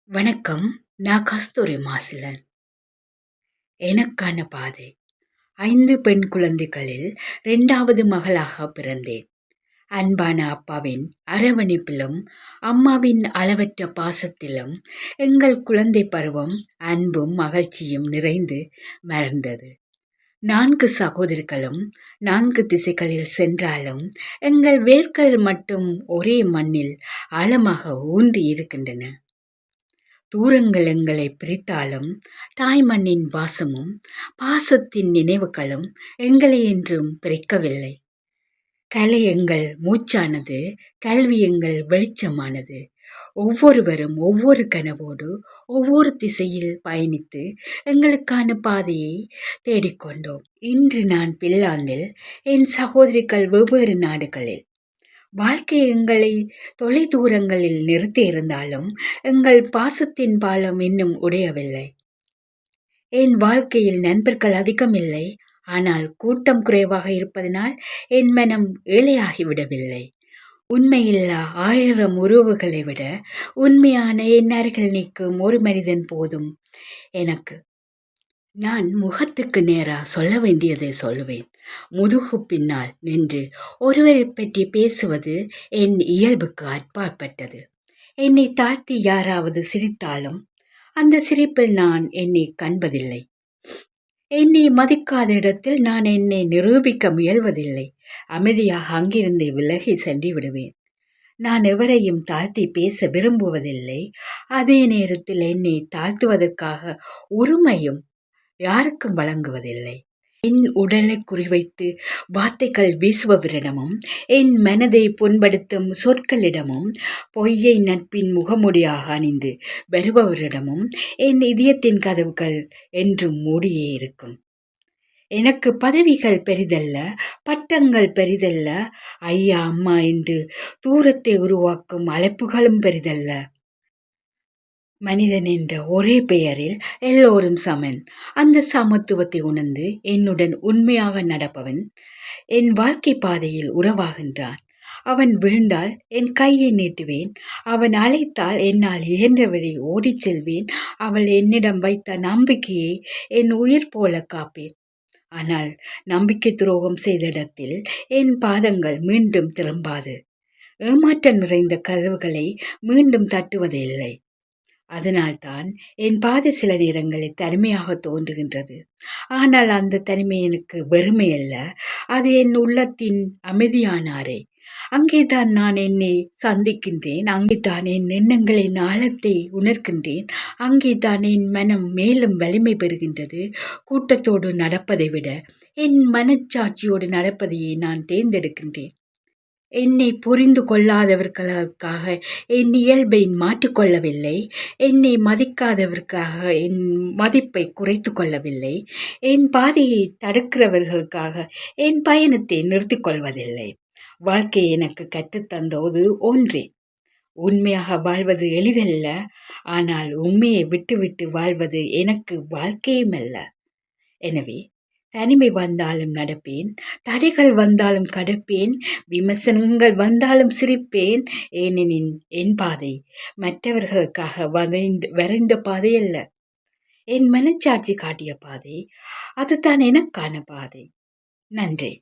வணக்கம். நான் கஸ்தூரி மாசிலன். எனக்கான பாதை. 5 பெண் குழந்தைகளில் 2வது மகளாக பிறந்தேன். அன்பான அப்பாவின் அரவணைப்பிலும் அம்மாவின் அளவற்ற பாசத்திலும் எங்கள் குழந்தை பருவம் அன்பும் மகிழ்ச்சியும் நிறைந்து மலர்ந்தது. 4 சகோதரிகளும் 4 திசைகளில் சென்றாலும் எங்கள் வேர்கள் மட்டும் ஒரே மண்ணில் ஆழமாக ஊன்றி இருக்கின்றன. தூரங்கள் எங்களை பிரித்தாலும் தாய் மண்ணின் வாசமும் பாசத்தின் நினைவுகளும் எங்களை என்றும் பிரிக்கவில்லை. கலை எங்கள் மூச்சானது, கல்வி எங்கள் வெளிச்சமானது. ஒவ்வொருவரும் ஒவ்வொரு கனவோடு ஒவ்வொரு திசையில் பயணித்து எங்களுக்கான பாதையை தேடிக்கொண்டோம். இன்று நான் பின்லாந்தில், என் சகோதரிகள் வெவ்வேறு நாடுகளில். வாழ்க்கை எங்களை தொலை தூரங்களில் நிறுத்தி இருந்தாலும் எங்கள் பாசத்தின் பாலம் இன்னும் உடையவில்லை. என் வாழ்க்கையில் நண்பர்கள் அதிகமில்லை, ஆனால் கூட்டம் குறைவாக இருப்பதனால் என் மனம் ஏழையாகிவிடவில்லை. உண்மையில்லா 1000 உறவுகளை விட உண்மையான என் அருகில் நிற்கும் ஒரு மனிதன் போதும் எனக்கு. நான் முகத்துக்கு நேரா சொல்ல வேண்டியதை சொல்லுவேன். முதுகு பின்னால் நின்று ஒருவரை பற்றி பேசுவது என் இயல்புக்கு அப்பாற்பட்டது. என்னை தாழ்த்தி யாராவது சிரித்தாலும் அந்த சிரிப்பில் நான் என்னை காண்பதில்லை. என்னை மதிக்காத இடத்தில் நான் என்னை நிரூபிக்க முயல்வதில்லை. அமைதியாக அங்கிருந்து விலகி சென்று விடுவேன். நான் எவரையும் தாழ்த்தி பேச விரும்புவதில்லை. அதே நேரத்தில் என்னை தாழ்த்துவதற்காக உரிமையும் யாருக்கும் வழங்குவதில்லை. என் உடலை குறிவைத்து வார்த்தைகள் வீசுபவரிடமும் என் மனதை புண்படுத்தும் சொற்களிடமும் பொய்யை நட்பின் முகமுடியாக அணிந்து வருபவரிடமும் என் இதயத்தின் கதவுகள் என்றும் மூடியே இருக்கும். எனக்கு பதவிகள் பெரிதல்ல, பட்டங்கள் பெரிதல்ல, ஐயா அம்மா என்று தூரத்தை உருவாக்கும் அழைப்புகளும் பெரிதல்ல. மனிதன் என்ற ஒரே பெயரில் எல்லோரும் சமன். அந்த சமத்துவத்தை உணர்ந்து என்னுடன் உண்மையாக நடப்பவன் என் வாழ்க்கை பாதையில் உறவாகின்றான். அவன் விழுந்தால் என் கையை நீட்டுவேன். அவன் அழைத்தால் என்னால் இயன்றவரை ஓடிச் செல்வேன். அவள் என்னிடம் வைத்த நம்பிக்கையை என் உயிர் போல காப்பேன். ஆனால் நம்பிக்கை துரோகம் செய்த இடத்தில் என் பாதங்கள் மீண்டும் திரும்பாது. ஏமாற்றம் நிறைந்த கதவுகளை மீண்டும் தட்டுவதில்லை. அதனால்தான் என் பாதை சில நேரங்களில் தனிமையாக தோன்றுகின்றது. ஆனால் அந்த தனிமை எனக்கு வெறுமை அல்ல, அது என் உள்ளத்தின் அமைதியானாரே. அங்கேதான் நான் என்னை சந்திக்கின்றேன். அங்கேதான் என் எண்ணங்களின் ஆழத்தை உணர்கின்றேன். அங்கேதான் என் மனம் மேலும் வலிமை பெறுகின்றது. கூட்டத்தோடு நடப்பதை விட என் மனச்சாட்சியோடு நடப்பதையே நான் தேர்ந்தெடுக்கின்றேன். என்னை புரிந்து கொள்ளாதவர்களுக்காக என் இயல்பை மாற்றிக்கொள்ளவில்லை. என்னை மதிக்காதவருக்காக என் மதிப்பை குறைத்து கொள்ளவில்லை. என் பாதையை தடுக்கிறவர்களுக்காக என் பயணத்தை நிறுத்தி கொள்வதில்லை. வாழ்க்கை எனக்கு கற்றுத்தந்தது ஒன்றே, உண்மையாக வாழ்வது எளிதல்ல, ஆனால் உண்மையை விட்டுவிட்டு வாழ்வது எனக்கு வாழ்க்கையும் அல்ல. எனவே தனிமை வந்தாலும் நடப்பேன், தடைகள் வந்தாலும் கடப்பேன், விமர்சனங்கள் வந்தாலும் சிரிப்பேன். ஏனெனில் என் பாதை மற்றவர்களுக்காக வரைந்த பாதை அல்ல, என் மனச்சாட்சி காட்டிய பாதை. அதுதான் எனக்கான பாதை. நன்றி.